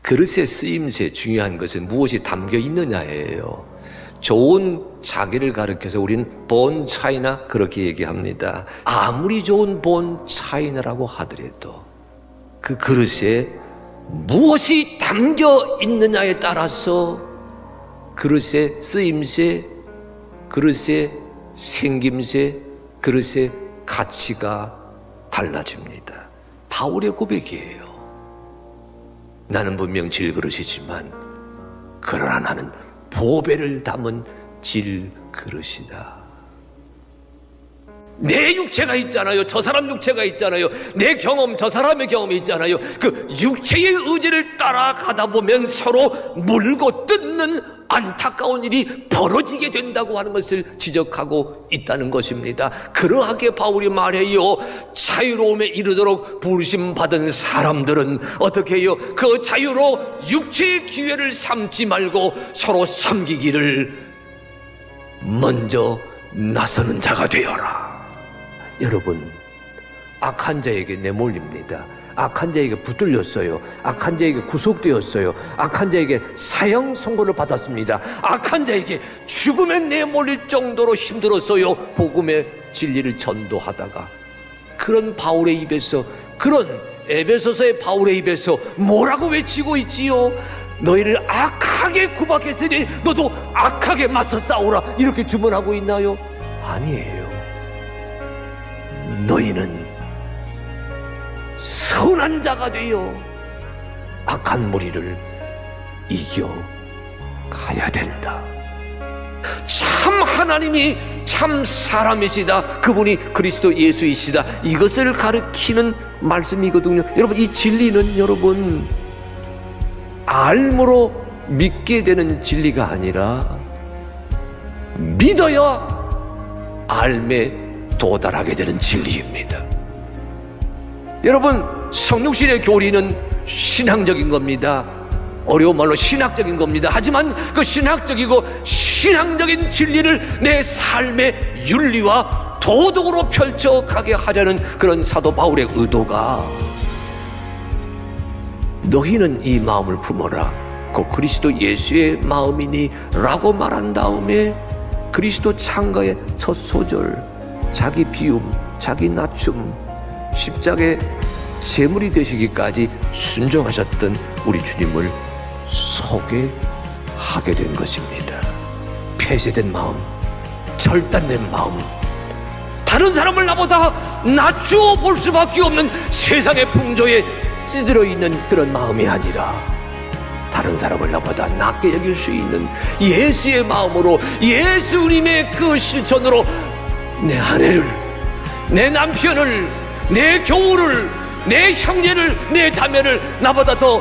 그릇의 쓰임새 중요한 것은 무엇이 담겨 있느냐예요. 좋은 자기를 가리켜서 우리는 본 차이나 그렇게 얘기합니다. 아무리 좋은 본 차이나라고 하더라도 그 그릇에 무엇이 담겨 있느냐에 따라서 그릇의 쓰임새, 그릇의 생김새, 그릇의 가치가 달라집니다. 바울의 고백이에요. 나는 분명 질그릇이지만 그러나 나는 보배를 담은 질그릇이다. 내 육체가 있잖아요. 저 사람 육체가 있잖아요. 내 경험, 저 사람의 경험이 있잖아요. 그 육체의 의지를 따라가다 보면 서로 물고 뜯는 안타까운 일이 벌어지게 된다고 하는 것을 지적하고 있다는 것입니다. 그러하게 바울이 말해요. 자유로움에 이르도록 부르심받은 사람들은 어떻게 해요? 그 자유로 육체의 기회를 삼지 말고 서로 섬기기를 먼저 나서는 자가 되어라. 여러분, 악한 자에게 내몰립니다. 악한 자에게 붙들렸어요. 악한 자에게 구속되었어요. 악한 자에게 사형 선고를 받았습니다. 악한 자에게 죽음에 내몰릴 정도로 힘들었어요. 복음의 진리를 전도하다가. 그런 바울의 입에서, 그런 에베소서의 바울의 입에서 뭐라고 외치고 있지요? 너희를 악하게 구박했으니 너도 악하게 맞서 싸우라, 이렇게 주문하고 있나요? 아니에요. 너희는 선한 자가 되어 악한 무리를 이겨가야 된다. 참 하나님이 참 사람이시다. 그분이 그리스도 예수이시다. 이것을 가르치는 말씀이거든요. 여러분, 이 진리는 여러분 알므로 믿게 되는 진리가 아니라 믿어야 알매 도달하게 되는 진리입니다. 여러분, 성육신의 교리는 신앙적인 겁니다. 어려운 말로 신학적인 겁니다. 하지만 그 신학적이고 신앙적인 진리를 내 삶의 윤리와 도덕으로 펼쳐가게 하려는 그런 사도 바울의 의도가, 너희는 이 마음을 품어라, 곧 그리스도 예수의 마음이니 라고 말한 다음에 그리스도 창가의 첫 소절, 자기 비움, 자기 낮춤, 십자가의 제물이 되시기까지 순종하셨던 우리 주님을 소개하게 된 것입니다. 폐쇄된 마음, 절단된 마음, 다른 사람을 나보다 낮추어 볼 수밖에 없는 세상의 풍조에 찌들어 있는 그런 마음이 아니라 다른 사람을 나보다 낮게 여길 수 있는 예수의 마음으로, 예수님의 그 실천으로 내 아내를, 내 남편을, 내 교우를, 내 형제를, 내 자매를 나보다 더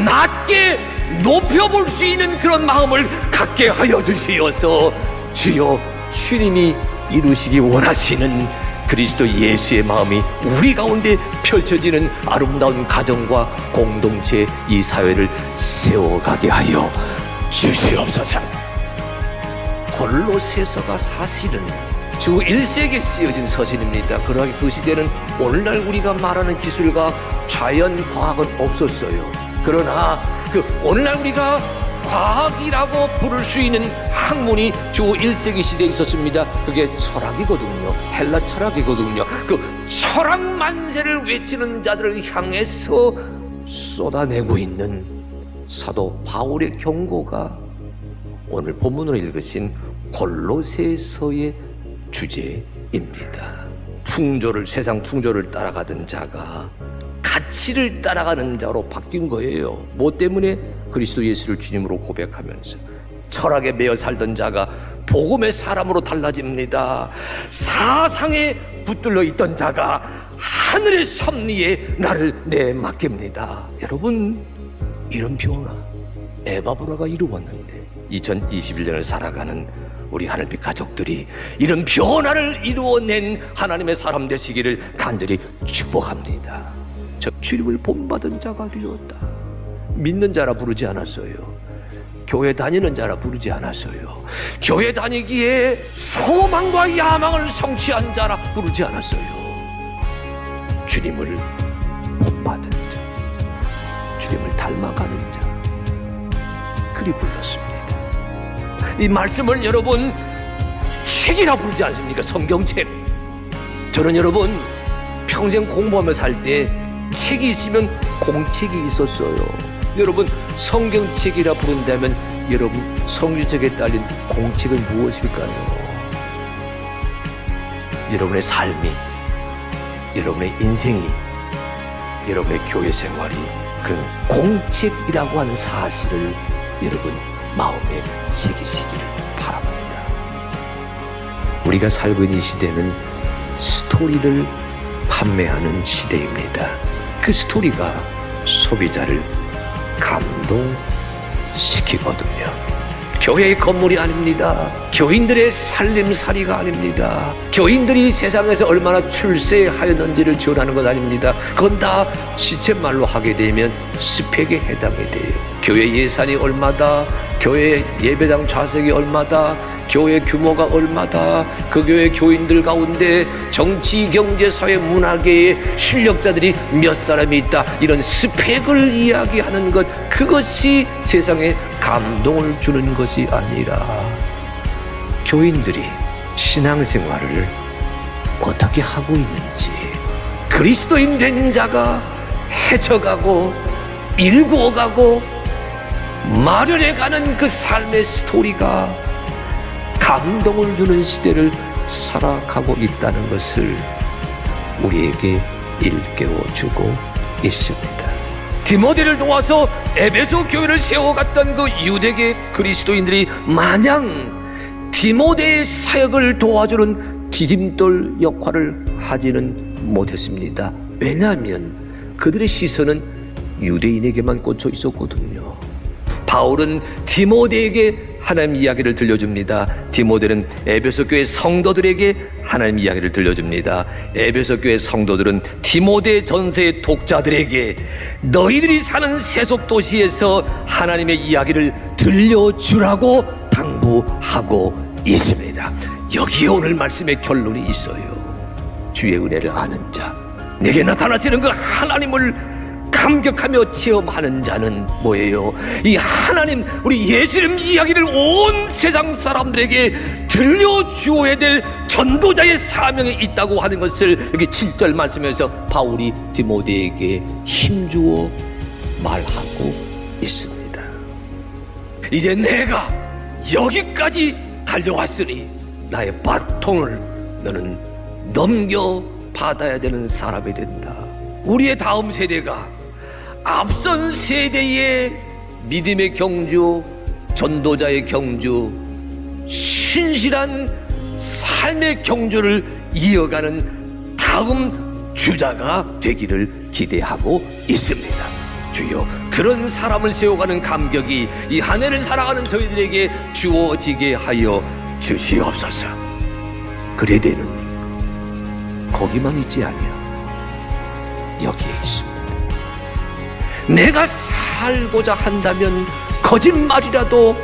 낮게 높여볼 수 있는 그런 마음을 갖게 하여 주시어서 주여, 주님이 이루시기 원하시는 그리스도 예수의 마음이 우리 가운데 펼쳐지는 아름다운 가정과 공동체, 이 사회를 세워가게 하여 주시옵소서. 골로새서가 사실은 주 1세기에 쓰여진 서신입니다. 그러하게 그 시대는 오늘날 우리가 말하는 기술과 자연과학은 없었어요. 그러나 그 오늘날 우리가 과학이라고 부를 수 있는 학문이 주 1세기 시대에 있었습니다. 그게 철학이거든요. 헬라 철학이거든요. 그 철학 만세를 외치는 자들을 향해서 쏟아내고 있는 사도 바울의 경고가 오늘 본문으로 읽으신 골로새서의 주제입니다. 풍조를, 세상 풍조를 따라가던 자가 가치를 따라가는 자로 바뀐 거예요. 뭐 때문에? 그리스도 예수를 주님으로 고백하면서. 철학에 매여 살던 자가 복음의 사람으로 달라집니다. 사상에 붙들려 있던 자가 하늘의 섭리에 나를 내맡깁니다. 여러분, 이런 변화 에바브라가 이루었는데 2021년을 살아가는 우리 하늘빛 가족들이 이런 변화를 이루어낸 하나님의 사람 되시기를 간절히 축복합니다. 저 주님을 본받은 자가 되었다. 믿는 자라 부르지 않았어요. 교회 다니는 자라 부르지 않았어요. 교회 다니기에 소망과 야망을 성취한 자라 부르지 않았어요. 주님을 본받은 자, 주님을 닮아가는 자, 그리 불렀습니다. 이 말씀을 여러분 책이라 부르지 않습니까? 성경책. 저는 여러분 평생 공부하며 살 때 책이 있으면 공책이 있었어요. 여러분 성경책이라 부른다면 여러분 성경책에 딸린 공책은 무엇일까요? 여러분의 삶이, 여러분의 인생이, 여러분의 교회 생활이 그 공책이라고 하는 사실을 여러분 마음에 새기시기를 바랍니다. 우리가 살고 있는 이 시대는 스토리를 판매하는 시대입니다. 그 스토리가 소비자를 감동시키거든요. 교회의 건물이 아닙니다. 교인들의 살림살이가 아닙니다. 교인들이 세상에서 얼마나 출세하였는지를 지원하는 것 아닙니다. 그건 다 시쳇말로 하게 되면 스펙에 해당이 돼요. 교회 예산이 얼마다, 교회 예배당 좌석이 얼마다, 교회 규모가 얼마다, 그 교회 교인들 가운데 정치, 경제, 사회, 문화계의 실력자들이 몇 사람이 있다, 이런 스펙을 이야기하는 것, 그것이 세상에 감동을 주는 것이 아니라 교인들이 신앙생활을 어떻게 하고 있는지, 그리스도인 된 자가 헤쳐가고 일구어가고 마련해가는 그 삶의 스토리가 감동을 주는 시대를 살아가고 있다는 것을 우리에게 일깨워주고 있습니다. 디모데를 도와서 에베소 교회를 세워갔던 그 유대계 그리스도인들이 마냥 디모데의 사역을 도와주는 디딤돌 역할을 하지는 못했습니다. 왜냐하면 그들의 시선은 유대인에게만 꽂혀 있었거든요. 바울은 디모데에게 하나님 이야기를 들려줍니다. 디모데는 에베소 교회 성도들에게 하나님 이야기를 들려줍니다. 에베소 교회 성도들은 디모데 전서의 독자들에게 너희들이 사는 세속 도시에서 하나님의 이야기를 들려주라고 당부하고 있습니다. 여기에 오늘 말씀의 결론이 있어요. 주의 은혜를 아는 자, 내게 나타나시는 그 하나님을 감격하며 체험하는 자는 뭐예요? 이 하나님, 우리 예수님 이야기를 온 세상 사람들에게 들려주어야 될 전도자의 사명이 있다고 하는 것을 여기 7절 말씀에서 바울이 디모데에게 힘주어 말하고 있습니다. 이제 내가 여기까지 달려왔으니 나의 바통을 너는 넘겨받아야 되는 사람이 된다. 우리의 다음 세대가 앞선 세대의 믿음의 경주, 전도자의 경주, 신실한 삶의 경주를 이어가는 다음 주자가 되기를 기대하고 있습니다. 주여, 그런 사람을 세워가는 감격이 이 한 해를 살아가는 저희들에게 주어지게 하여 주시옵소서. 그레데는 거기만 있지 아니야. 여기에 있습니다. 내가 살고자 한다면 거짓말이라도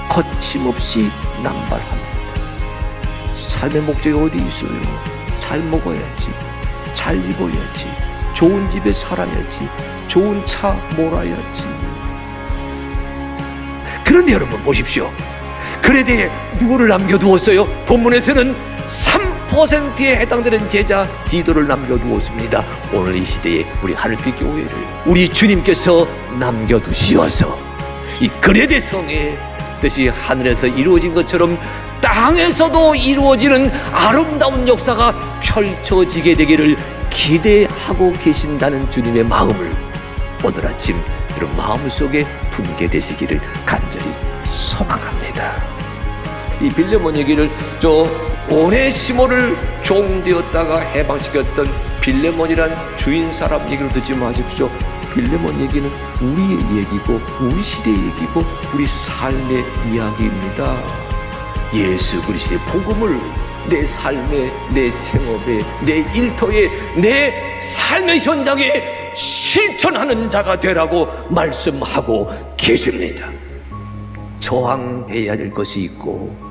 거침없이 남발합니다. 삶의 목적이 어디 있어요? 잘 먹어야지, 잘 입어야지, 좋은 집에 살아야지, 좋은 차 몰아야지. 그런데 여러분 보십시오. 그레데에 누구를 남겨두었어요? 본문에서는 3%에 해당되는 제자 디도를 남겨두었습니다. 오늘 이 시대에 우리 하늘빛 교회를 우리 주님께서 남겨두시어서 이 그레데 성의 뜻이 하늘에서 이루어진 것처럼 땅에서도 이루어지는 아름다운 역사가 펼쳐지게 되기를 기대하고 계신다는 주님의 마음을 오늘 아침 여러분 마음속에 품게 되시기를 간절히 소망합니다. 이 빌레몬 얘기를 오네시모를 종되었다가 해방시켰던 빌레몬이란 주인 사람 얘기로 듣지 마십시오. 빌레몬 얘기는 우리의 얘기고 우리 시대의 얘기고 우리 삶의 이야기입니다. 예수 그리스도의 복음을 내 삶에, 내 생업에, 내 일터에, 내 삶의 현장에 실천하는 자가 되라고 말씀하고 계십니다. 저항해야 될 것이 있고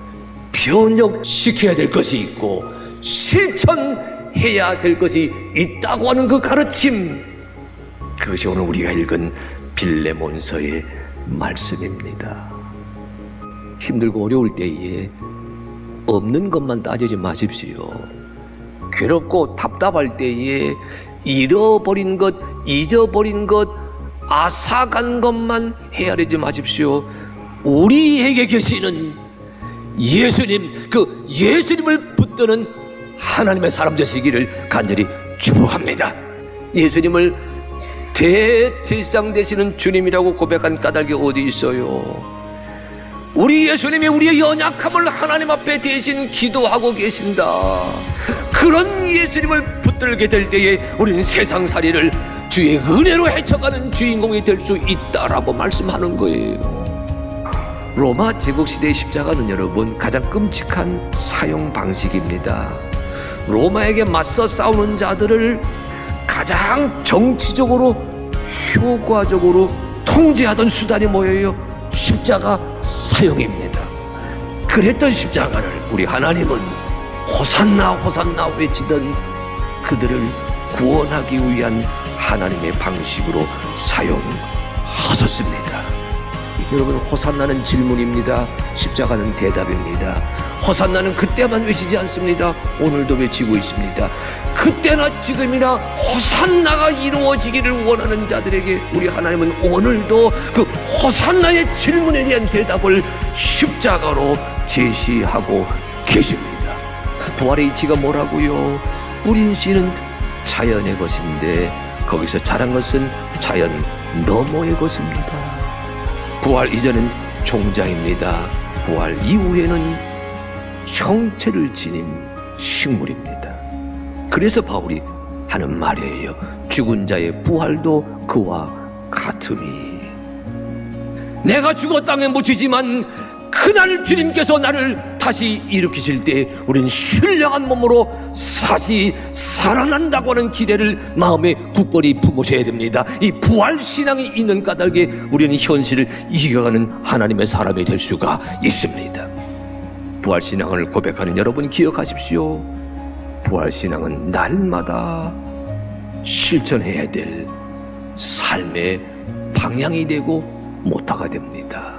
변혁시켜야 될 것이 있고 실천해야 될 것이 있다고 하는 그 가르침, 그것이 오늘 우리가 읽은 빌레몬서의 말씀입니다. 힘들고 어려울 때에 없는 것만 따지지 마십시오. 괴롭고 답답할 때에 잃어버린 것, 잊어버린 것, 앗아간 것만 헤아리지 마십시오. 우리에게 계시는 예수님, 그 예수님을 붙드는 하나님의 사람 되시기를 간절히 축복합니다. 예수님을 대제사장 되시는 주님이라고 고백한 까닭이 어디 있어요? 우리 예수님이 우리의 연약함을 하나님 앞에 대신 기도하고 계신다. 그런 예수님을 붙들게 될 때에 우리는 세상살이를 주의 은혜로 헤쳐가는 주인공이 될 수 있다라고 말씀하는 거예요. 로마 제국시대의 십자가는 여러분 가장 끔찍한 사용 방식입니다. 로마에게 맞서 싸우는 자들을 가장 정치적으로 효과적으로 통제하던 수단이 뭐예요? 십자가 사용입니다. 그랬던 십자가를 우리 하나님은 호산나 호산나 외치던 그들을 구원하기 위한 하나님의 방식으로 사용하셨습니다. 여러분, 호산나는 질문입니다. 십자가는 대답입니다. 호산나는 그때만 외치지 않습니다. 오늘도 외치고 있습니다. 그때나 지금이나 호산나가 이루어지기를 원하는 자들에게 우리 하나님은 오늘도 그 호산나의 질문에 대한 대답을 십자가로 제시하고 계십니다. 부활의 이치가 뭐라고요? 뿌린 씨는 자연의 것인데 거기서 자란 것은 자연 너머의 것입니다. 부활 이전은 종자입니다. 부활 이후에는 형체를 지닌 식물입니다. 그래서 바울이 하는 말이에요. 죽은 자의 부활도 그와 같으니. 내가 죽어 땅에 묻히지만 그날 주님께서 나를 다시 일으키실 때 우리는 신령한 몸으로 다시 살아난다고 하는 기대를 마음에 굳건히 품으셔야 됩니다. 이 부활신앙이 있는 까닭에 우리는 현실을 이겨가는 하나님의 사람이 될 수가 있습니다. 부활신앙을 고백하는 여러분 기억하십시오. 부활신앙은 날마다 실천해야 될 삶의 방향이 되고 모타가 됩니다.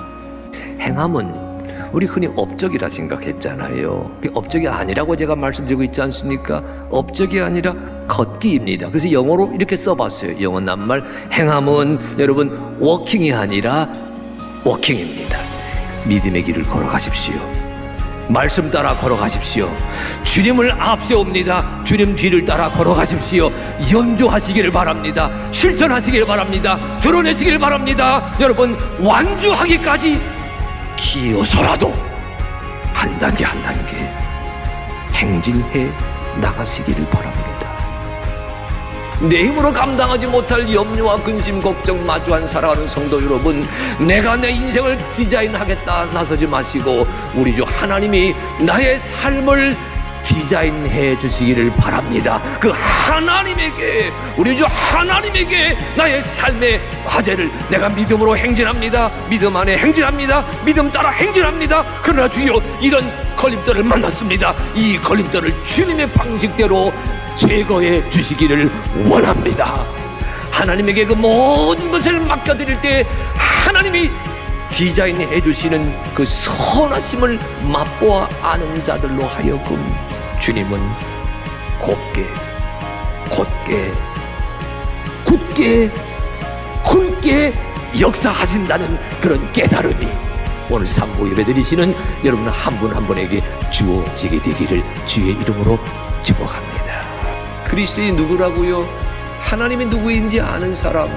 행함은 우리 흔히 업적이라 생각했잖아요. 업적이 아니라고 제가 말씀드리고 있지 않습니까? 업적이 아니라 걷기입니다. 그래서 영어로 이렇게 써봤어요. 영어 낱말 행함은 여러분 워킹이 아니라 워킹입니다. 믿음의 길을 걸어가십시오. 말씀 따라 걸어가십시오. 주님을 앞세웁니다. 주님 뒤를 따라 걸어가십시오. 연주하시기를 바랍니다. 실천하시기를 바랍니다. 드러내시기를 바랍니다. 여러분, 완주하기까지 기어서라도 한 단계 한 단계 행진해 나가시기를 바랍니다. 내 힘으로 감당하지 못할 염려와 근심, 걱정 마주한 살아가는 성도 여러분, 내가 내 인생을 디자인하겠다 나서지 마시고 우리 주 하나님이 나의 삶을 디자인해 주시기를 바랍니다. 그 하나님에게, 우리 주 하나님에게 나의 삶의 과제를 내가 믿음으로 행진합니다. 믿음 안에 행진합니다. 믿음 따라 행진합니다. 그러나 주여, 이런 걸림돌을 만났습니다. 이 걸림돌을 주님의 방식대로 제거해 주시기를 원합니다. 하나님에게 그 모든 것을 맡겨드릴 때 하나님이 디자인해 주시는 그 선하심을 맛보아 아는 자들로 하여금 주님은 곱게 곧게 굳게 굵게 역사하신다는 그런 깨달음이 오늘 산모 예배 드리시는 여러분 한 분 한 분에게 주어지게 되기를 주의 이름으로 축복합니다. 그리스도인이 누구라고요? 하나님이 누구인지 아는 사람,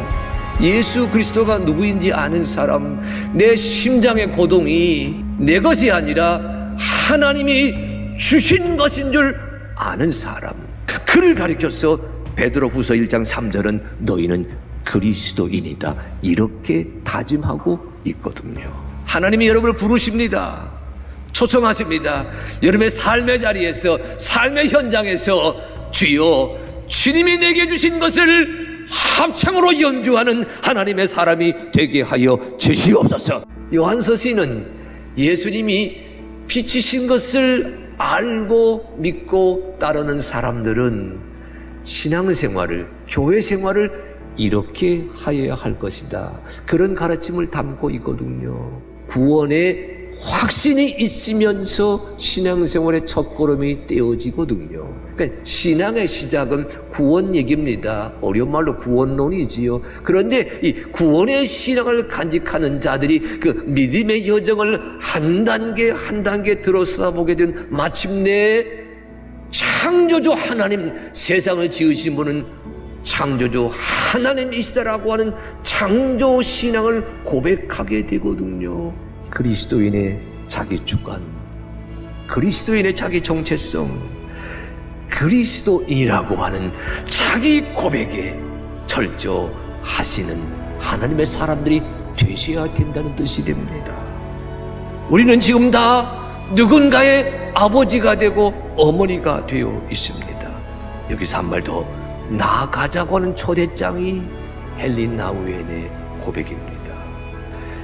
예수 그리스도가 누구인지 아는 사람, 내 심장의 고동이 내 것이 아니라 하나님이 주신 것인 줄 아는 사람, 그를 가리켜서 베드로후서 1장 3절은 너희는 그리스도인이다 이렇게 다짐하고 있거든요. 하나님이 여러분을 부르십니다. 초청하십니다. 여러분의 삶의 자리에서, 삶의 현장에서 주여, 주님이 내게 주신 것을 합창으로 연주하는 하나님의 사람이 되게 하여 주시옵소서. 요한서 시는 예수님이 비치신 것을 알고 믿고 따르는 사람들은 신앙생활을, 교회 생활을 이렇게 하여야 할 것이다. 그런 가르침을 담고 있거든요. 구원의 확신이 있으면서 신앙생활의 첫걸음이 떼어지거든요. 그러니까 신앙의 시작은 구원 얘기입니다. 어려운 말로 구원론이지요. 그런데 이 구원의 신앙을 간직하는 자들이 그 믿음의 여정을 한 단계 한 단계 들어서다 보게 된 마침내 창조주 하나님, 세상을 지으신 분은 창조주 하나님이시다라고 하는 창조 신앙을 고백하게 되거든요. 그리스도인의 자기 주관, 그리스도인의 자기 정체성, 그리스도인이라고 하는 자기 고백에 철저하시는 하나님의 사람들이 되셔야 된다는 뜻이 됩니다. 우리는 지금 다 누군가의 아버지가 되고 어머니가 되어 있습니다. 여기서 한 발 더 나아가자고 하는 초대장이 헬린 나우엔의 고백입니다.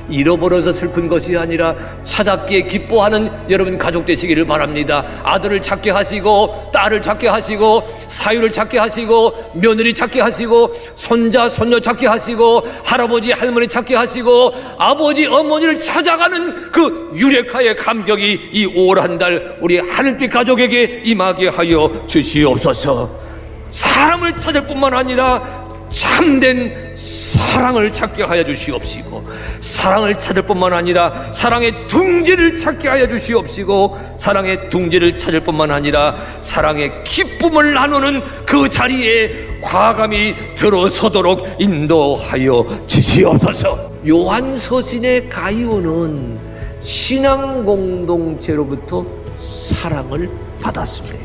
잃어버려서 슬픈 것이 아니라 찾았기에 기뻐하는 여러분 가족 되시기를 바랍니다. 아들을 찾게 하시고 딸을 찾게 하시고 사유를 찾게 하시고 며느리 찾게 하시고 손자 손녀 찾게 하시고 할아버지 할머니 찾게 하시고 아버지 어머니를 찾아가는 그 유레카의 감격이 이 5월 한 달 우리 하늘빛 가족에게 임하게 하여 주시옵소서. 사람을 찾을 뿐만 아니라 참된 사랑을 찾게 하여 주시옵시고, 사랑을 찾을 뿐만 아니라 사랑의 둥지를 찾게 하여 주시옵시고, 사랑의 둥지를 찾을 뿐만 아니라 사랑의 기쁨을 나누는 그 자리에 과감히 들어서도록 인도하여 주시옵소서. 요한 서신의 가이오는 신앙 공동체로부터 사랑을 받았습니다.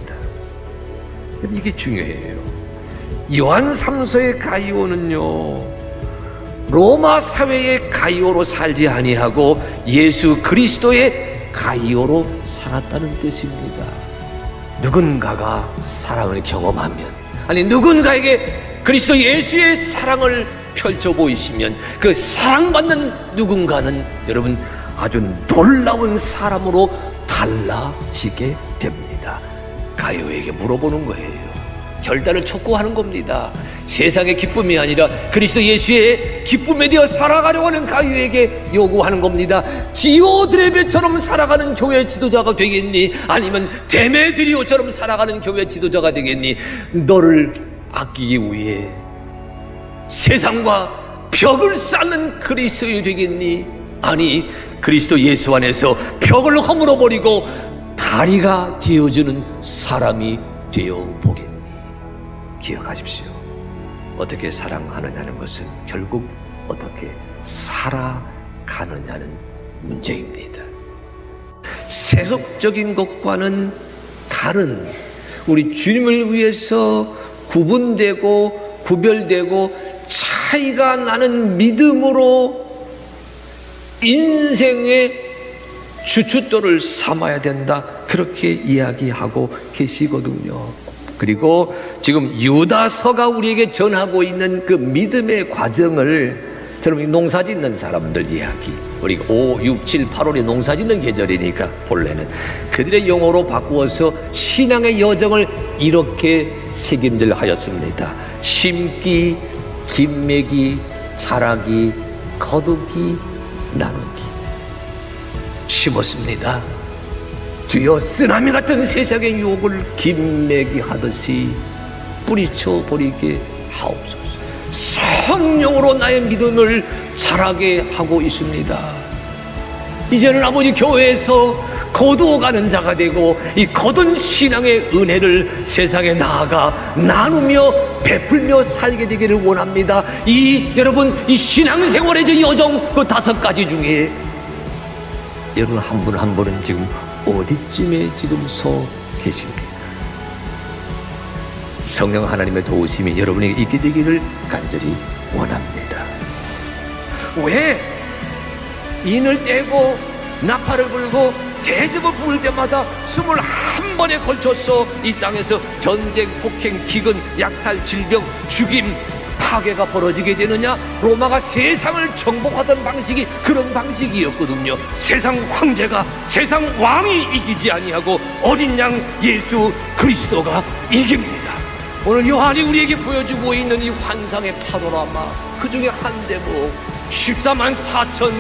이게 중요해요. 요한 3서의 가이오는요, 로마 사회의 가이오로 살지 아니하고 예수 그리스도의 가이오로 살았다는 뜻입니다. 누군가가 사랑을 경험하면, 아니 누군가에게 그리스도 예수의 사랑을 펼쳐 보이시면 그 사랑받는 누군가는 여러분 아주 놀라운 사람으로 달라지게 됩니다. 가이오에게 물어보는 거예요. 결단을 촉구하는 겁니다. 세상의 기쁨이 아니라 그리스도 예수의 기쁨에 대해 살아가려고 하는 가이오에게 요구하는 겁니다. 디오드레베처럼 살아가는 교회 지도자가 되겠니? 아니면 데메드리오처럼 살아가는 교회 지도자가 되겠니? 너를 아끼기 위해 세상과 벽을 쌓는 그리스도인이 되겠니? 아니, 그리스도 예수 안에서 벽을 허물어 버리고 다리가 되어주는 사람이 되어 보겠니? 기억하십시오. 어떻게 사랑하느냐는 것은 결국 어떻게 살아가느냐는 문제입니다. 세속적인 것과는 다른 우리 주님을 위해서 구분되고 구별되고 차이가 나는 믿음으로 인생의 주춧돌을 삼아야 된다, 그렇게 이야기하고 계시거든요. 그리고 지금 유다서가 우리에게 전하고 있는 그 믿음의 과정을, 여러분 농사 짓는 사람들 이야기, 우리가 5, 6, 7, 8월이 농사 짓는 계절이니까 본래는 그들의 용어로 바꾸어서 신앙의 여정을 이렇게 책임질하였습니다. 심기, 김매기, 자라기, 거두기, 나누기. 심었습니다. 주여 쓰나미 같은 세상의 유혹을 김매기 하듯이 뿌리쳐 버리게 하옵소서. 성령으로 나의 믿음을 자라게 하고 있습니다. 이제는 아버지 교회에서 거두어가는 자가 되고 이 거둔 신앙의 은혜를 세상에 나아가 나누며 베풀며 살게 되기를 원합니다. 여러분 이 신앙생활의 여정 그 5가지 중에 여러분 한 분 한 분은 지금 어디쯤에 지금 서 계십니까? 성령 하나님의 도우심이 여러분에게 있게 되기를 간절히 원합니다. 왜 인을 떼고 나팔을 불고 대접을 부를 때마다 21번에 걸쳐서 이 땅에서 전쟁, 폭행, 기근, 약탈, 질병, 죽임, 파괴가 벌어지게 되느냐? 로마가 세상을 정복하던 방식이 그런 방식이었거든요. 세상 황제가, 세상 왕이 이기지 아니하고 어린 양 예수 그리스도가 이깁니다. 오늘 요한이 우리에게 보여주고 있는 이 환상의 파노라마, 그 중에 한 대목 14만 4천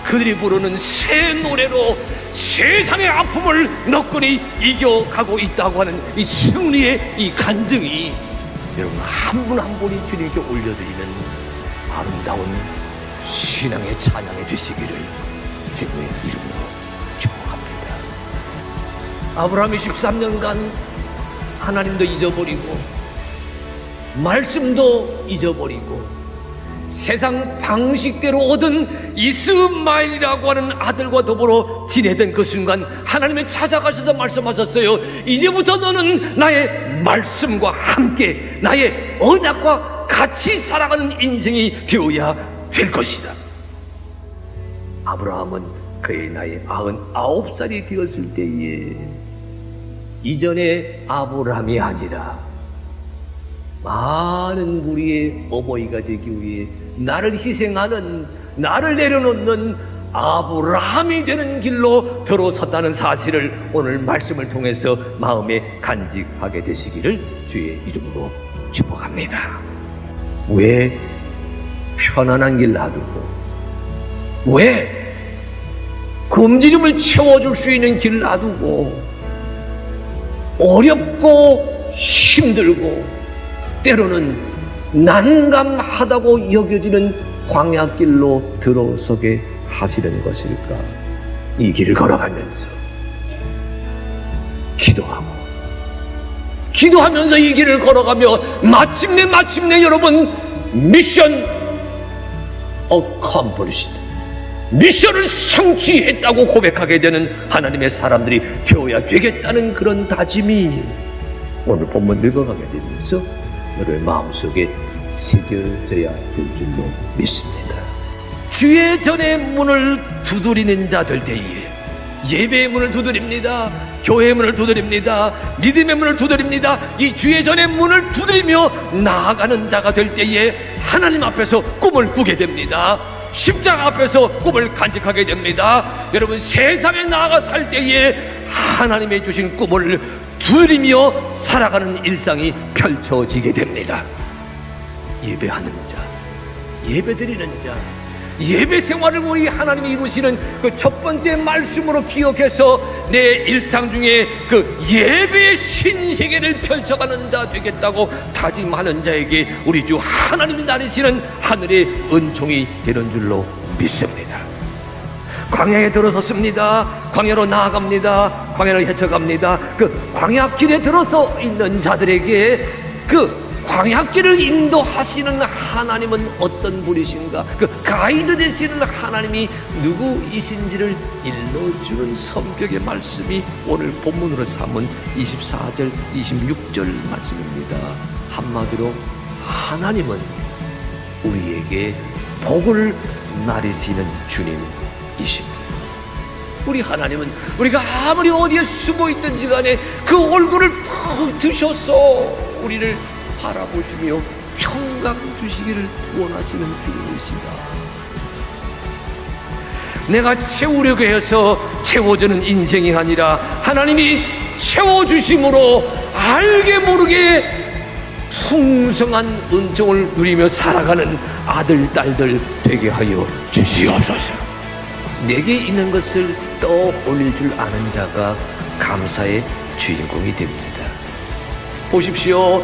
그들이 부르는 새 노래로 세상의 아픔을 너끈히 이겨가고 있다고 하는 이 승리의 이 간증이 여러분 한 분 한 분이 주님께 올려드리는 아름다운 신앙의 찬양이 되시기를 주님의 이름으로 축복합니다. 아브라함이 13년간 하나님도 잊어버리고 말씀도 잊어버리고 세상 방식대로 얻은 이스마엘이라고 하는 아들과 더불어 지내던 그 순간 하나님이 찾아가셔서 말씀하셨어요. 이제부터 너는 나의 말씀과 함께 나의 언약과 같이 살아가는 인생이 되어야 될 것이다. 아브라함은 그의 나이 99살이 되었을 때에 이전의 아브라함이 아니라 많은 우리의 어머니가 되기 위해 나를 희생하는, 나를 내려놓는 아브라함이 되는 길로 들어섰다는 사실을 오늘 말씀을 통해서 마음에 간직하게 되시기를 주의 이름으로 축복합니다. 왜 편안한 길 놔두고, 왜 굶주림을 채워줄 수 있는 길 놔두고, 어렵고 힘들고 때로는 난감하다고 여겨지는 광야길로 들어서게 하시는 것일까? 이 길을 걸어가면서 기도하면서 이 길을 걸어가며 마침내 여러분 미션 어컴플리시드, 미션을 성취했다고 고백하게 되는 하나님의 사람들이 되어야 되겠다는 그런 다짐이 오늘 본문 읽어가게 되면서 너를 마음속에 새겨져야 될 줄로 믿습니다. 주의 전의 문을 두드리는 자들 때에 예배의 문을 두드립니다. 교회의 문을 두드립니다. 믿음의 문을 두드립니다. 이 주의 전의 문을 두드리며 나아가는 자가 될 때에 하나님 앞에서 꿈을 꾸게 됩니다. 십자가 앞에서 꿈을 간직하게 됩니다. 여러분 세상에 나아가 살 때에 하나님의 주신 꿈을 두드리며 살아가는 일상이 펼쳐지게 됩니다. 예배하는 자, 예배드리는 자, 예배 생활을 우리 하나님이 이루시는 그 첫 번째 말씀으로 기억해서 내 일상 중에 그 예배의 신세계를 펼쳐가는 자 되겠다고 다짐하는 자에게 우리 주 하나님이 나르시는 하늘의 은총이 되는 줄로 믿습니다. 광야에 들어섰습니다. 광야로 나아갑니다. 광야로 헤쳐갑니다. 그 광야길에 들어서 있는 자들에게 그 광야길을 인도하시는 하나님은 어떤 분이신가? 그 가이드 되시는 하나님이 누구이신지를 일러주는 성격의 말씀이 오늘 본문으로 삼은 24절, 26절 말씀입니다. 한마디로 하나님은 우리에게 복을 나리시는 주님이십니다. 우리 하나님은 우리가 아무리 어디에 숨어 있든지 간에 그 얼굴을 푹 드셔서 우리를 바라보시며 평강 주시기를 원하시는 주님이시다. 내가 채우려고 해서 채워주는 인생이 아니라 하나님이 채워주심으로 알게 모르게 풍성한 은총을 누리며 살아가는 아들, 딸들 되게 하여 주시옵소서. 내게 있는 것을 떠올릴 줄 아는 자가 감사의 주인공이 됩니다. 보십시오.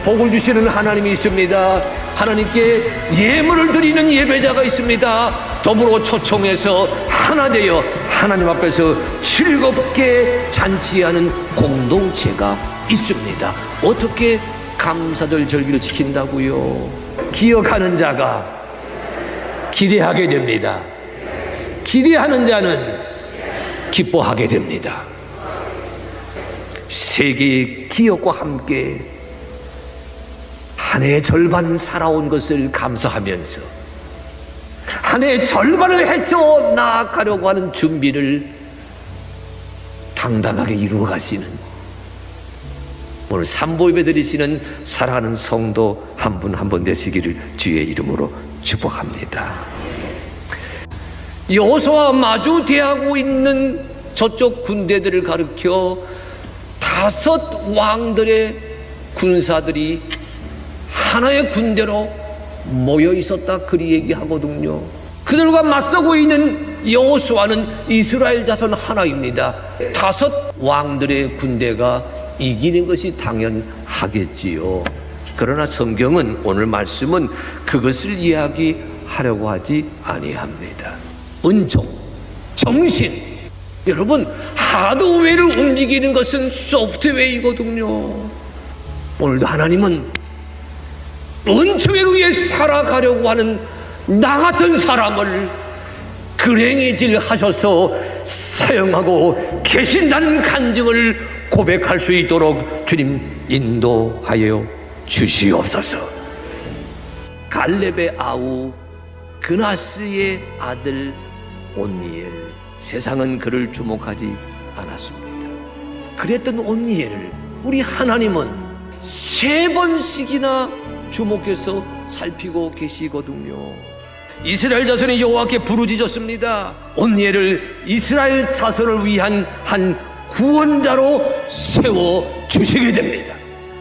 복을 주시는 하나님이 있습니다. 하나님께 예물을 드리는 예배자가 있습니다. 더불어 초청해서 하나 되어 하나님 앞에서 즐겁게 잔치하는 공동체가 있습니다. 어떻게 감사절 절기를 지킨다고요? 기억하는 자가 기대하게 됩니다. 기대하는 자는 기뻐하게 됩니다. 세계의 기억과 함께 한 해의 절반 살아온 것을 감사하면서 한 해의 절반을 헤쳐 나아가려고 하는 준비를 당당하게 이루어 가시는 오늘 삼보예배 드리시는 사랑하는 성도 한 분 한 분 되시기를 주의 이름으로 축복합니다. 여호수아와 마주 대하고 있는 저쪽 군대들을 가리켜 5 왕들의 군사들이 하나의 군대로 모여 있었다 그리 얘기하거든요. 그들과 맞서고 있는 여호수아는 이스라엘 자손 하나입니다. 5 왕들의 군대가 이기는 것이 당연하겠지요. 그러나 성경은 오늘 말씀은 그것을 이야기하려고 하지 아니합니다. 은총, 정신. 여러분, 하드웨어를 움직이는 것은 소프트웨어이거든요. 오늘도 하나님은 은총에 의해 살아가려고 하는 나 같은 사람을 그랭이질 하셔서 사용하고 계신다는 간증을 고백할 수 있도록 주님 인도하여 주시옵소서. 갈렙의 아우 그나스의 아들 온니엘, 세상은 그를 주목하지 않았습니다. 그랬던 온니엘을 우리 하나님은 3번씩이나 주목해서 살피고 계시거든요. 이스라엘 자손이 여호와께 부르짖었습니다. 온니엘을 이스라엘 자손을 위한 한 구원자로 세워주시게 됩니다.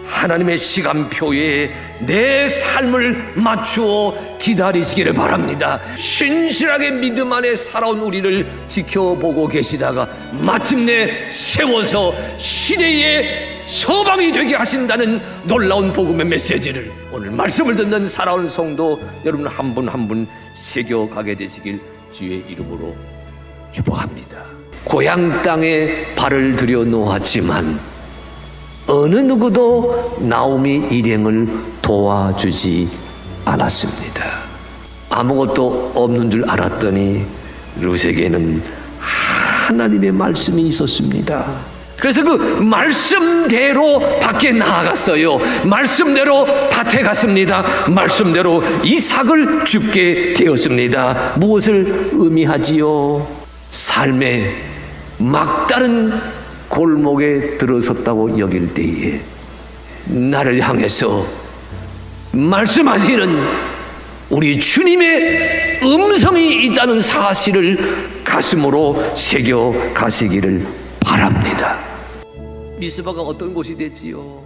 하나님의 시간표에 내 삶을 맞추어 기다리시기를 바랍니다. 신실하게 믿음 안에 살아온 우리를 지켜보고 계시다가 마침내 세워서 시대의 서방이 되게 하신다는 놀라운 복음의 메시지를 오늘 말씀을 듣는 살아온 성도 여러분 한 분 한 분 새겨가게 되시길 주의 이름으로 축복합니다. 고향 땅에 발을 들여 놓았지만 어느 누구도 나오미 일행을 도와주지 않았습니다. 아무것도 없는 줄 알았더니 룻에게는 하나님의 말씀이 있었습니다. 그래서 그 말씀대로 밖에 나아갔어요. 말씀대로 밭에 갔습니다. 말씀대로 이삭을 줍게 되었습니다. 무엇을 의미하지요? 삶의 막다른 골목에 들어섰다고 여길 때에 나를 향해서 말씀하시는 우리 주님의 음성이 있다는 사실을 가슴으로 새겨 가시기를 바랍니다. 미스바가 어떤 곳이 됐지요?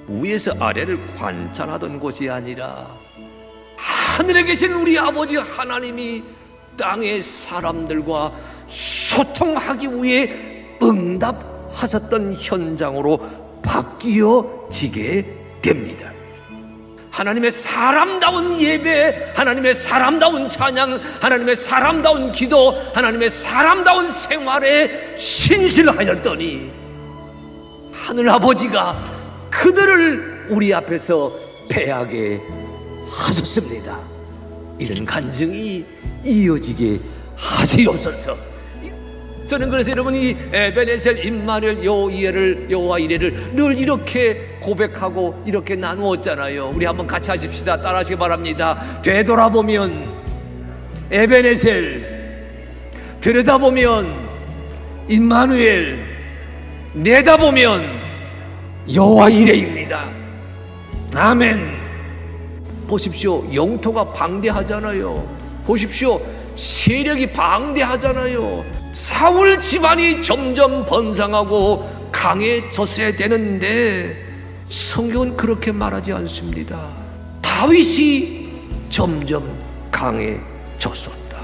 위에서 아래를 관찰하던 곳이 아니라 하늘에 계신 우리 아버지 하나님이 땅의 사람들과 소통하기 위해 응답하셨던 현장으로 바뀌어지게 됩니다. 하나님의 사람다운 예배, 하나님의 사람다운 찬양, 하나님의 사람다운 기도, 하나님의 사람다운 생활에 신실하였더니 하늘 아버지가 그들을 우리 앞에서 패하게 하셨습니다. 이런 간증이 이어지게 하시옵소서. 저는 그래서 여러분이 에베네셀, 임마누엘, 여호와 이레를 늘 이렇게 고백하고 이렇게 나누었잖아요. 우리 한번 같이 하십시다. 따라하시기 바랍니다. 되돌아보면 에베네셀, 들여다보면 임마누엘, 내다보면 여호와 이레입니다. 아멘. 보십시오. 영토가 방대하잖아요. 보십시오. 세력이 방대하잖아요. 사울 집안이 점점 번성하고 강해졌어야 되는데 성경은 그렇게 말하지 않습니다. 다윗이 점점 강해졌었다.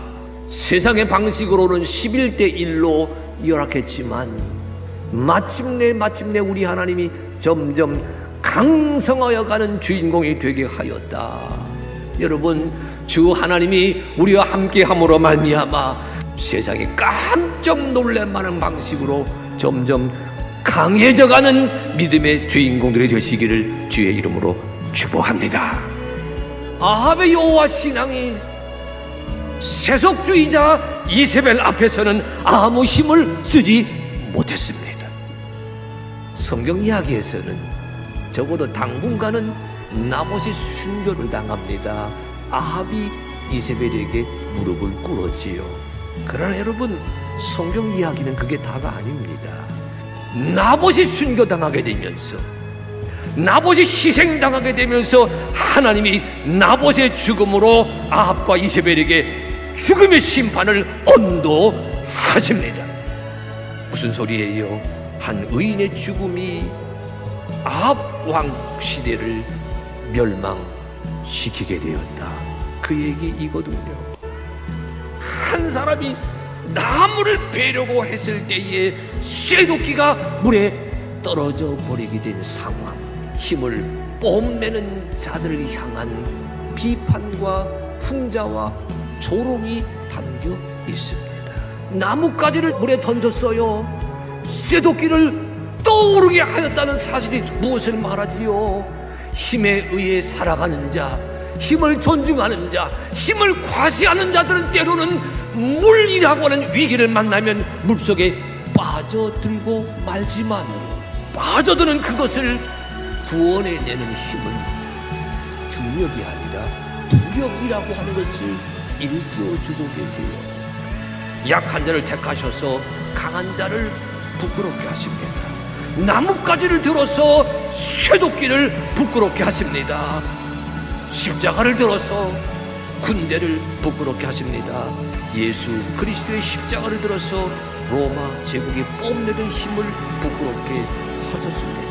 세상의 방식으로는 11대 1로 열악했지만 마침내 우리 하나님이 점점 강성하여 가는 주인공이 되게 하였다. 여러분, 주 하나님이 우리와 함께함으로 말미암아 세상이 깜짝 놀랄만한 방식으로 점점 강해져가는 믿음의 주인공들이 되시기를 주의 이름으로 축복합니다. 아합의 여호와 신앙이 세속주의자 이세벨 앞에서는 아무 힘을 쓰지 못했습니다. 성경 이야기에서는 적어도 당분간은 나봇이 순교를 당합니다. 아합이 이세벨에게 무릎을 꿇었지요. 그러나 여러분, 성경 이야기는 그게 다가 아닙니다. 나봇이 순교당하게 되면서, 나봇이 희생당하게 되면서 하나님이 나봇의 죽음으로 아합과 이세벨에게 죽음의 심판을 언도하십니다. 무슨 소리예요? 한 의인의 죽음이 아합 왕 시대를 멸망시키게 되었다. 그 얘기 이거든요. 한 사람이 나무를 베려고 했을 때에 쇠도끼가 물에 떨어져 버리게 된 상황, 힘을 뽐내는 자들을 향한 비판과 풍자와 조롱이 담겨 있습니다. 나뭇가지를 물에 던졌어요. 쇠도끼를 떠오르게 하였다는 사실이 무엇을 말하지요? 힘에 의해 살아가는 자, 힘을 존중하는 자, 힘을 과시하는 자들은 때로는 물이라고 하는 위기를 만나면 물속에 빠져들고 말지만, 빠져드는 그것을 구원해내는 힘은 중력이 아니라 부력이라고 하는 것을 일깨워주고 계세요. 약한 자를 택하셔서 강한 자를 부끄럽게 하십니다. 나뭇가지를 들어서 쇠도끼를 부끄럽게 하십니다. 십자가를 들어서 군대를 부끄럽게 하십니다. 예수 그리스도의 십자가를 들어서 로마 제국이 뽐내던 힘을 부끄럽게 하셨습니다.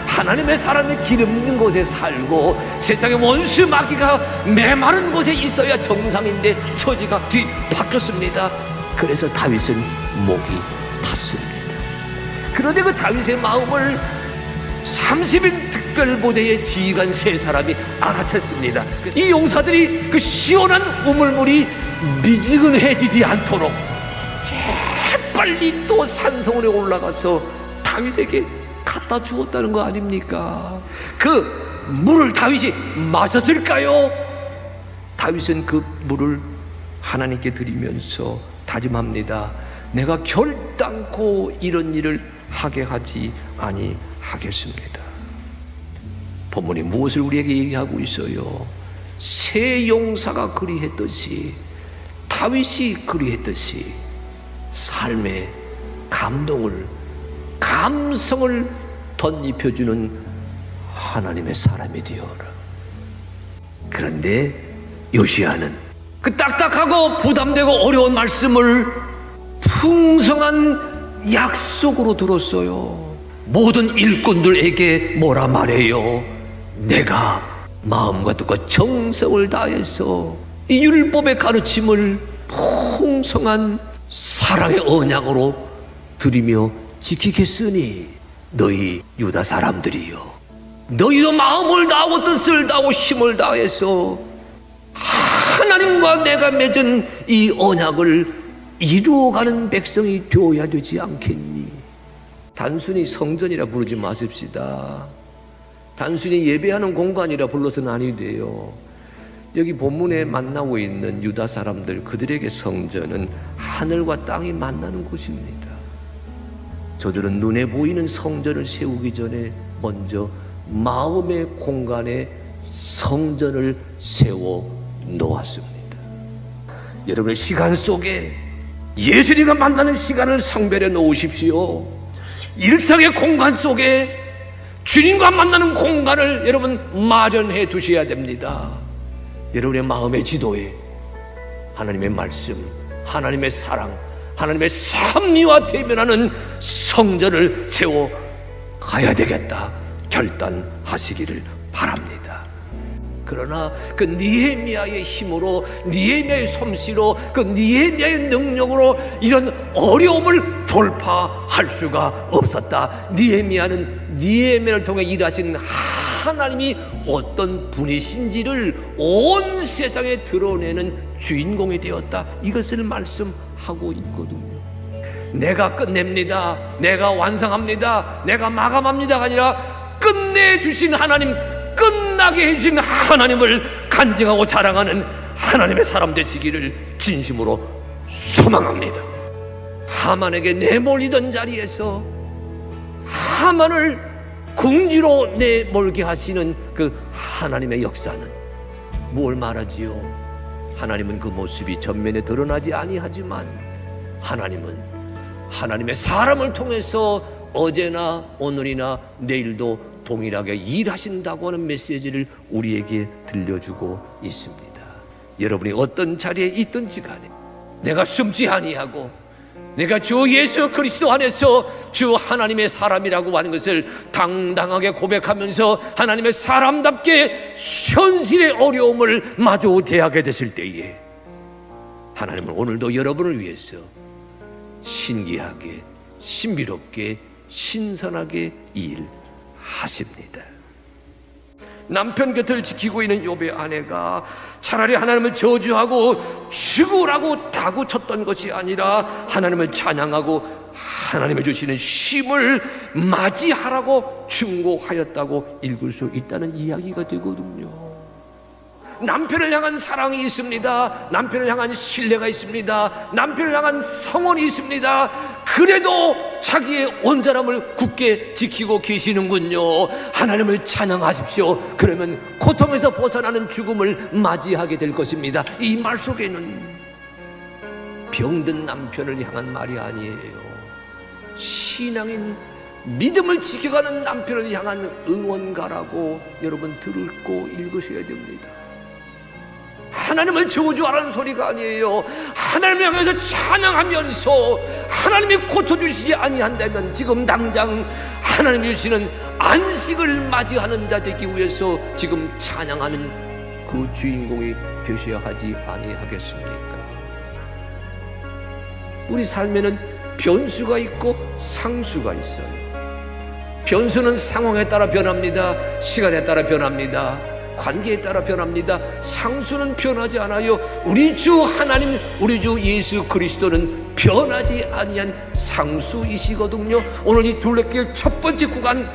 하나님의 사람의 기름 있는 곳에 살고 세상의 원수 마귀가 메마른 곳에 있어야 정상인데 처지가 뒤바뀌었습니다. 그래서 다윗은 목이 탔습니다. 그런데 그 다윗의 마음을 30인 특별부대의 지휘관 세 사람이 알아챘습니다. 이 용사들이 그 시원한 우물물이 미지근해지지 않도록 재빨리 또 산성원에 올라가서 다윗에게 갖다 주었다는 거 아닙니까? 그 물을 다윗이 마셨을까요? 다윗은 그 물을 하나님께 드리면서 다짐합니다. 내가 결단코 이런 일을 하게 하지 아니하겠습니다. 본문이 무엇을 우리에게 얘기하고 있어요? 세 용사가 그리했듯이, 다윗이 그리했듯이 삶의 감동을, 감성을 덧입혀주는 하나님의 사람이 되어라. 그런데 요시야는 그 딱딱하고 부담되고 어려운 말씀을 풍성한 약속으로 들었어요. 모든 일꾼들에게 뭐라 말해요? 내가 마음과 뜻과 정성을 다해서 이 율법의 가르침을 풍성한 사랑의 언약으로 드리며 지키겠으니 너희 유다 사람들이여, 너희도 마음을 다하고 뜻을 다하고 힘을 다해서 하나님과 내가 맺은 이 언약을 이루어가는 백성이 되어야 되지 않겠니? 단순히 성전이라 부르지 마십시다. 단순히 예배하는 공간이라 불러서는 아니 돼요. 여기 본문에 만나고 있는 유다 사람들, 그들에게 성전은 하늘과 땅이 만나는 곳입니다. 저들은 눈에 보이는 성전을 세우기 전에 먼저 마음의 공간에 성전을 세워 놓았습니다. 여러분의 시간 속에 예수님과 만나는 시간을 성별해 놓으십시오. 일상의 공간 속에 주님과 만나는 공간을 여러분 마련해 두셔야 됩니다. 여러분의 마음의 지도에 하나님의 말씀, 하나님의 사랑, 하나님의 섭리와 대면하는 성전을 세워 가야 되겠다 결단하시기를 바랍니다. 그러나 그 느헤미야의 힘으로, 느헤미야의 솜씨로, 그 느헤미야의 능력으로 이런 어려움을 돌파할 수가 없었다. 느헤미야를 통해 일하신 하나님이 어떤 분이신지를 온 세상에 드러내는 주인공이 되었다. 이것을 말씀하고 있거든요. 내가 끝냅니다, 내가 완성합니다, 내가 마감합니다가 아니라 끝내주신 하나님, 끝나게 해주신 하나님을 간증하고 자랑하는 하나님의 사람 되시기를 진심으로 소망합니다. 하만에게 내몰리던 자리에서 하만을 궁지로 내몰게 하시는 그 하나님의 역사는 뭘 말하지요? 하나님은 그 모습이 전면에 드러나지 아니하지만 하나님은 하나님의 사람을 통해서 어제나 오늘이나 내일도 동일하게 일하신다고 하는 메시지를 우리에게 들려주고 있습니다. 여러분이 어떤 자리에 있든지 간에 내가 숨지 아니하고 내가 주 예수 그리스도 안에서 주 하나님의 사람이라고 하는 것을 당당하게 고백하면서 하나님의 사람답게 현실의 어려움을 마주 대하게 됐을 때에 하나님은 오늘도 여러분을 위해서 신기하게, 신비롭게, 신선하게 일하십니다. 남편 곁을 지키고 있는 욥의 아내가 차라리 하나님을 저주하고 죽으라고 다구쳤던 것이 아니라 하나님을 찬양하고 하나님의 주시는 쉼을 맞이하라고 충고하였다고 읽을 수 있다는 이야기가 되거든요. 남편을 향한 사랑이 있습니다. 남편을 향한 신뢰가 있습니다. 남편을 향한 성원이 있습니다. 그래도 자기의 온전함을 굳게 지키고 계시는군요. 하나님을 찬양하십시오. 그러면 고통에서 벗어나는 죽음을 맞이하게 될 것입니다. 이 말 속에는 병든 남편을 향한 말이 아니에요. 신앙인 믿음을 지켜가는 남편을 향한 응원가라고 여러분 들고 읽으셔야 됩니다. 하나님을 저주하라는 소리가 아니에요. 하나님을 향해서 찬양하면서 하나님이 고쳐주시지 아니한다면 지금 당장 하나님이 주시는 안식을 맞이하는 자 되기 위해서 지금 찬양하는 그 주인공이 되셔야 하지 아니하겠습니까? 우리 삶에는 변수가 있고 상수가 있어요. 변수는 상황에 따라 변합니다. 시간에 따라 변합니다. 관계에 따라 변합니다. 상수는 변하지 않아요. 우리 주 하나님, 우리 주 예수 그리스도는 변하지 아니한 상수이시거든요. 오늘 이 둘레길 첫 번째 구간,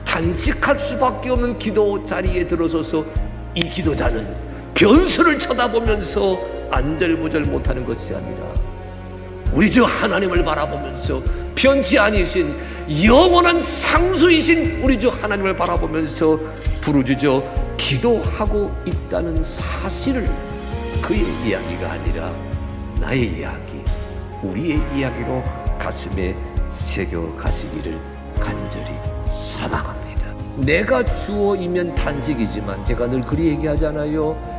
단식할 수밖에 없는 기도 자리에 들어서서 이 기도자는 변수를 쳐다보면서 안절부절 못하는 것이 아니라 우리 주 하나님을 바라보면서 변치 아니신 영원한 상수이신 우리 주 하나님을 바라보면서 부르짖어 기도하고 있다는 사실을 그의 이야기가 아니라 나의 이야기, 우리의 이야기로 가슴에 새겨가시기를 간절히 사망합니다. 내가 주어이면 단식이지만 제가 늘 그리 얘기하잖아요.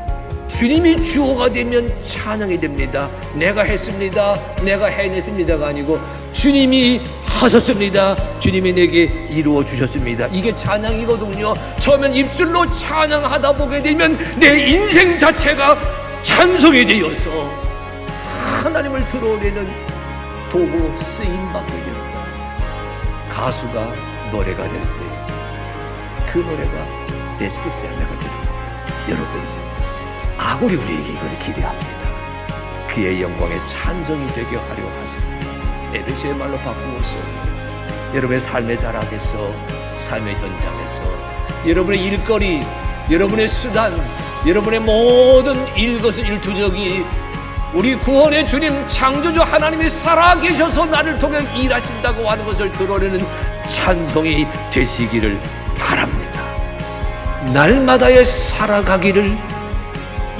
주님이 주어가 되면 찬양이 됩니다. 내가 했습니다, 내가 해냈습니다가 아니고 주님이 하셨습니다, 주님이 내게 이루어 주셨습니다. 이게 찬양이거든요. 처음엔 입술로 찬양하다 보게 되면 내 인생 자체가 찬송이 되어서 하나님을 드러내는 도구로 쓰임받게 됩니다. 가수가 노래가 될 때 그 노래가 베스트셀러가 됩니다. 여러분, 아무리 우리에게 이걸 기대합니다. 그의 영광에 찬송이 되게 하려 하십니다. 에베소의 말로 바꾸어서 여러분의 삶의 자락에서, 삶의 현장에서, 여러분의 일거리, 여러분의 수단, 여러분의 모든 일거수일투족이 우리 구원의 주님 창조주 하나님이 살아계셔서 나를 통해 일하신다고 하는 것을 드러내는 찬송이 되시기를 바랍니다. 날마다의 살아가기를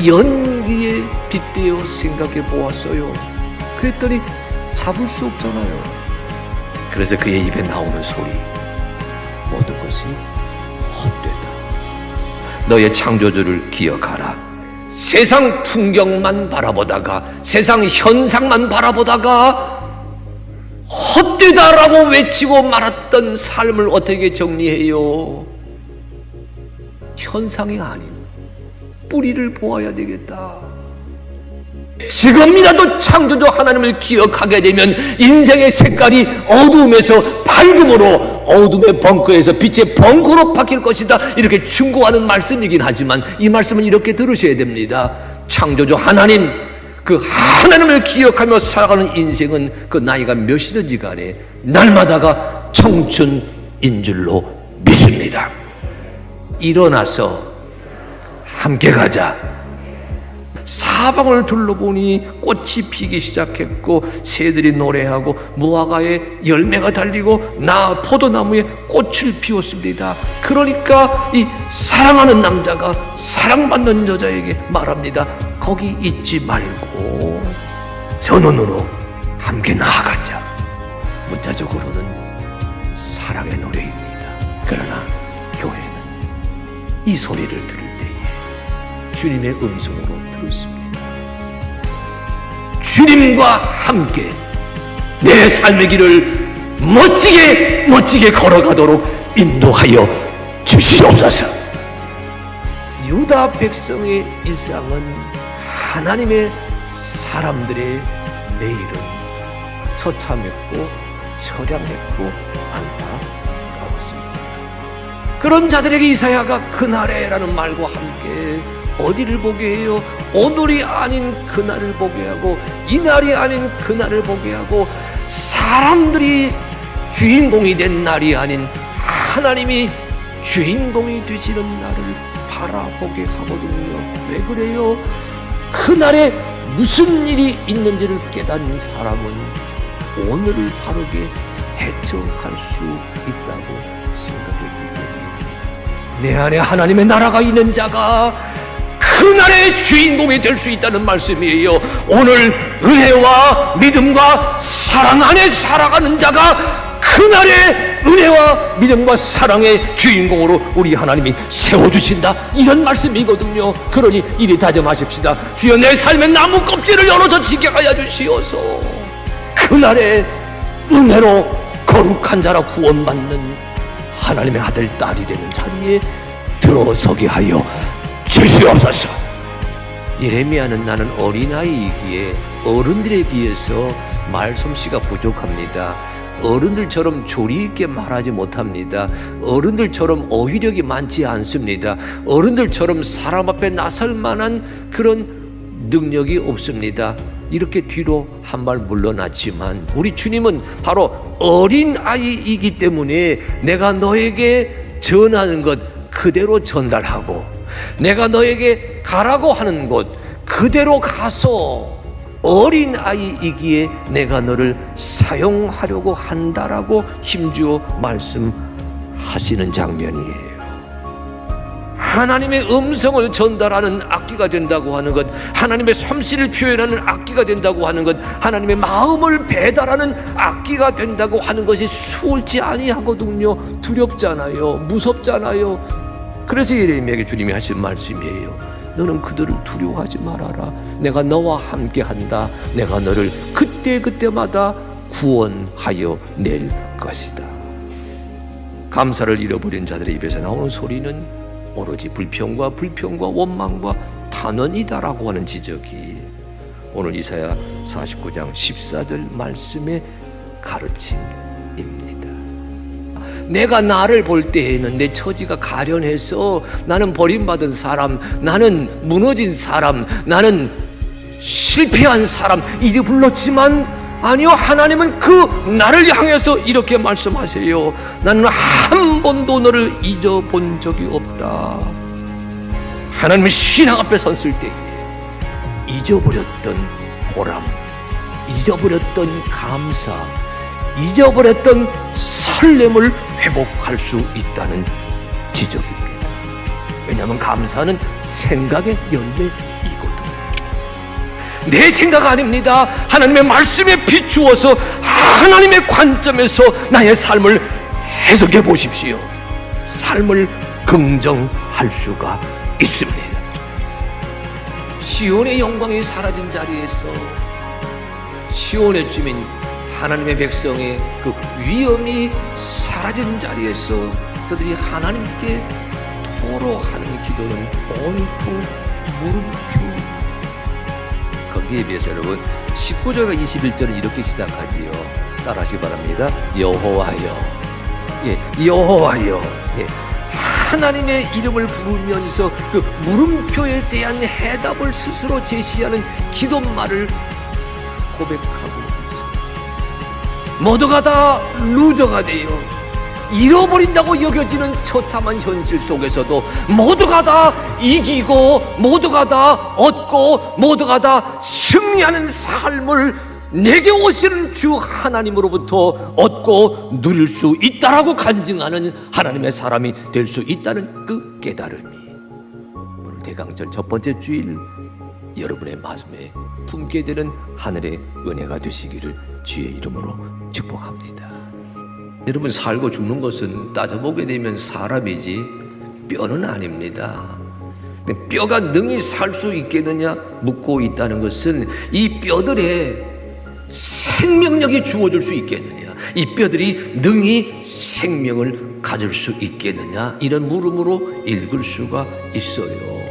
연기에 빗대어 생각해 보았어요. 그랬더니 잡을 수 없잖아요. 그래서 그의 입에 나오는 소리, 모든 것이 헛되다. 너의 창조주를 기억하라. 세상 풍경만 바라보다가, 세상 현상만 바라보다가 헛되다라고 외치고 말았던 삶을 어떻게 정리해요? 현상이 아닌 뿌리를 보아야 되겠다. 지금이라도 창조주 하나님을 기억하게 되면 인생의 색깔이 어두움에서 밝음으로, 어둠의 벙커에서 빛의 벙커로 바뀔 것이다. 이렇게 충고하는 말씀이긴 하지만 이 말씀은 이렇게 들으셔야 됩니다. 창조주 하나님, 그 하나님을 기억하며 살아가는 인생은 그 나이가 몇이든지 간에 날마다가 청춘인 줄로 믿습니다. 일어나서 함께 가자. 사방을 둘러보니 꽃이 피기 시작했고 새들이 노래하고 무화과에 열매가 달리고 포도나무에 꽃을 피웠습니다. 그러니까 이 사랑하는 남자가 사랑받는 여자에게 말합니다. 거기 있지 말고 전원으로 함께 나아가자. 문자적으로는 사랑의 노래입니다. 그러나 교회는 이 소리를 들을 때에 주님의 음성으로 들었습니다. 주님과 함께 내 삶의 길을 멋지게 걸어가도록 인도하여 주시옵소서. 유다 백성의 일상은 하나님의 사람들의 내일은 처참했고 처량했고 안타까웠습니다. 그런 자들에게 이사야가 그날에라는 말과 함께 어디를 보게 해요? 오늘이 아닌 그날을 보게 하고, 이날이 아닌 그날을 보게 하고, 사람들이 주인공이 된 날이 아닌 하나님이 주인공이 되시는 날을 바라보게 하거든요. 왜 그래요? 그날에 무슨 일이 있는지를 깨닫는 사람은 오늘을 바르게 헤쳐갈 수 있다고 생각했기 때문에, 내 안에 하나님의 나라가 있는 자가 그날의 주인공이 될 수 있다는 말씀이에요. 오늘 은혜와 믿음과 사랑 안에 살아가는 자가 그날의 은혜와 믿음과 사랑의 주인공으로 우리 하나님이 세워주신다, 이런 말씀이거든요. 그러니 이리 다짐하십시다. 주여, 내 삶의 나무 껍질을 열어서 지게 하여 주시어서 그날의 은혜로 거룩한 자라 구원받는 하나님의 아들 딸이 되는 자리에 들어서게 하여 주시옵소서. 예레미야는 나는 어린아이이기에 어른들에 비해서 말솜씨가 부족합니다. 어른들처럼 조리 있게 말하지 못합니다. 어른들처럼 어휘력이 많지 않습니다. 어른들처럼 사람 앞에 나설 만한 그런 능력이 없습니다. 이렇게 뒤로 한 발 물러났지만 우리 주님은 바로 어린아이이기 때문에 내가 너에게 전하는 것 그대로 전달하고, 내가 너에게 가라고 하는 곳 그대로 가서 어린아이이기에 내가 너를 사용하려고 한다라고 힘주어 말씀하시는 장면이에요. 하나님의 음성을 전달하는 악기가 된다고 하는 것, 하나님의 솜씨를 표현하는 악기가 된다고 하는 것, 하나님의 마음을 배달하는 악기가 된다고 하는 것이 수월치 아니하거든요. 두렵잖아요. 무섭잖아요. 그래서 예레미야에게 주님이 하신 말씀이에요. 너는 그들을 두려워하지 말아라. 내가 너와 함께한다. 내가 너를 그때그때마다 구원하여 낼 것이다. 감사를 잃어버린 자들의 입에서 나오는 소리는 오로지 불평과 원망과 탄원이다라고 하는 지적이 오늘 이사야 49장 14절 말씀의 가르침입니다. 내가 나를 볼 때에는 내 처지가 가련해서 나는 버림받은 사람, 나는 무너진 사람, 나는 실패한 사람 이리 불렀지만, 아니요, 하나님은 그 나를 향해서 이렇게 말씀하세요. 나는 한 번도 너를 잊어본 적이 없다. 하나님의 신앙 앞에 섰을 때에 잊어버렸던 보람, 잊어버렸던 감사, 잊어버렸던 설렘을 회복할 수 있다는 지적입니다. 왜냐하면 감사는 생각의 열매이거든요. 내 생각 아닙니다. 하나님의 말씀에 비추어서 하나님의 관점에서 나의 삶을 해석해 보십시오. 삶을 긍정할 수가 있습니다. 시온의 영광이 사라진 자리에서 시온의 주민 하나님의 백성의 그 위엄이 사라진 자리에서 저들이 하나님께 토로하는 기도는 온통 물음표입니다. 거기에 비해서 여러분 19절과 21절은 이렇게 시작하지요. 따라하시기 바랍니다. 여호와여, 여호와여, 하나님의 이름을 부르면서 그 물음표에 대한 해답을 스스로 제시하는 기도말을 고백하고 모두가 다 루저가 되어 잃어버린다고 여겨지는 처참한 현실 속에서도 모두가 다 이기고 모두가 다 얻고 모두가 다 승리하는 삶을 내게 오시는 주 하나님으로부터 얻고 누릴 수 있다라고 간증하는 하나님의 사람이 될 수 있다는 그 깨달음이 오늘 대강절 첫 번째 주일 여러분의 마음에 품게 되는 하늘의 은혜가 되시기를 주의 이름으로 축복합니다. 여러분, 살고 죽는 것은 따져보게 되면 사람이지 뼈는 아닙니다. 뼈가 능히 살 수 있겠느냐 묻고 있다는 것은 이 뼈들에 생명력이 주어질 수 있겠느냐? 이 뼈들이 능히 생명을 가질 수 있겠느냐? 이런 물음으로 읽을 수가 있어요.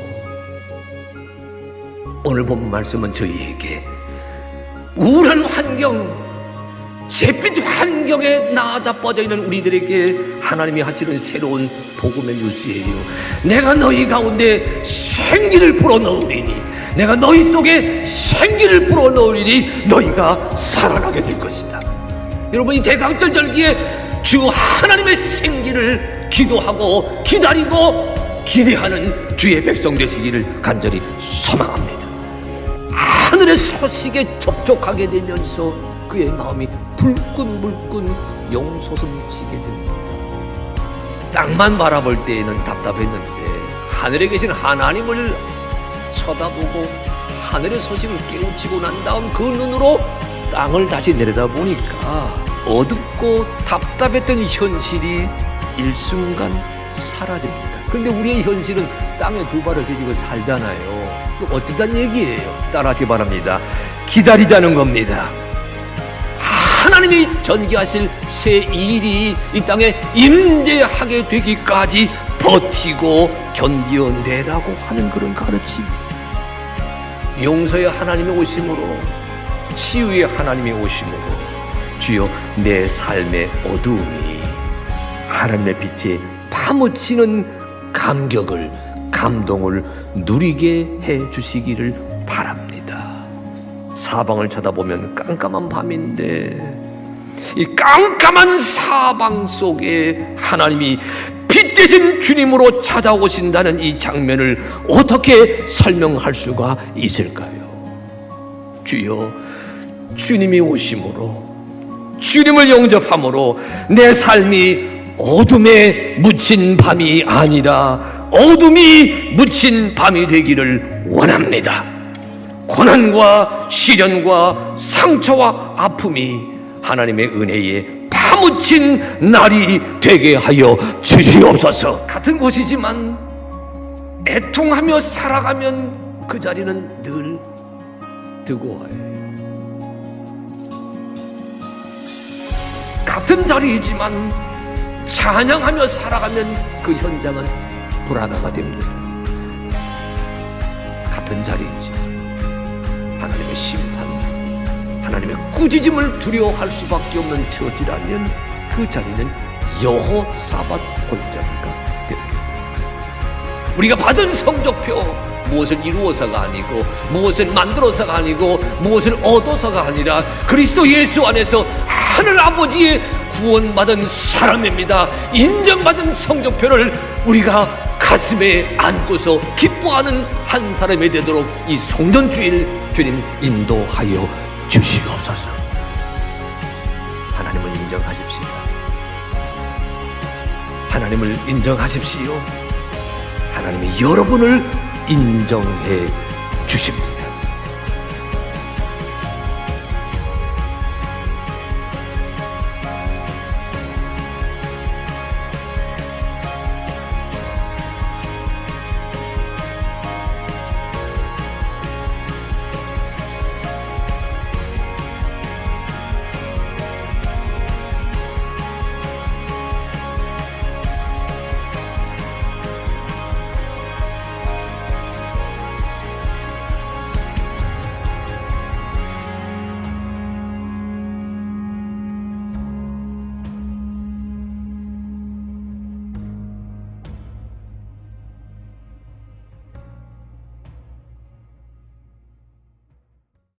오늘 본 말씀은 저희에게 우울한 환경, 잿빛 환경에 나자빠져 있는 우리들에게 하나님이 하시는 새로운 복음의 뉴스예요. 내가 너희 가운데 생기를 불어넣으리니, 내가 너희 속에 생기를 불어넣으리니 너희가 살아나게 될 것이다. 여러분, 이 대강절 절기에 주 하나님의 생기를 기도하고 기다리고 기대하는 주의 백성 되시기를 간절히 소망합니다. 하늘의 소식에 접촉하게 되면서 그의 마음이 불끈불끈 용솟음치게 됩니다. 땅만 바라볼 때에는 답답했는데 하늘에 계신 하나님을 쳐다보고 하늘의 소식을 깨우치고 난 다음 그 눈으로 땅을 다시 내려다보니까 어둡고 답답했던 현실이 일순간 사라집니다. 그런데 우리의 현실은 땅에 두 발을 디디고 살잖아요. 어쩌단 얘기예요? 따라하시기 바랍니다. 기다리자는 겁니다. 하나님이 전개하실 새 일이 이 땅에 임재하게 되기까지 버티고 견디어내라고 하는 그런 가르침. 용서의 하나님이 오심으로, 치유의 하나님이 오심으로 주여 내 삶의 어두움이 하나님의 빛에 파묻히는 감격을, 감동을 누리게 해 주시기를 바랍니다. 사방을 쳐다보면 깜깜한 밤인데 이 깜깜한 사방 속에 하나님이 빛 대신 주님으로 찾아오신다는 이 장면을 어떻게 설명할 수가 있을까요? 주여, 주님이 오심으로, 주님을 영접함으로 내 삶이 어둠에 묻힌 밤이 아니라 어둠이 묻힌 밤이 되기를 원합니다. 고난과 시련과 상처와 아픔이 하나님의 은혜에 파묻힌 날이 되게 하여 주시옵소서. 같은 곳이지만 애통하며 살아가면 그 자리는 늘 뜨거워요. 같은 자리이지만 찬양하며 살아가면 그 현장은 불안화가 됩니다. 같은 자리이지 하나님의 심판, 하나님의 꾸짖음을 두려워할 수밖에 없는 처지라면 그 자리는 여호사밧 골짜기가 됩니다. 우리가 받은 성적표, 무엇을 이루어서가 아니고 무엇을 만들어서가 아니고 무엇을 얻어서가 아니라 그리스도 예수 안에서 하늘 아버지의 구원받은 사람입니다. 인정받은 성적표를 우리가 가슴에 안고서 기뻐하는 한 사람이 되도록 이 송년주일 주님 인도하여 주시옵소서. 하나님을 인정하십시오. 하나님을 인정하십시오. 하나님이 여러분을 인정해 주십니다.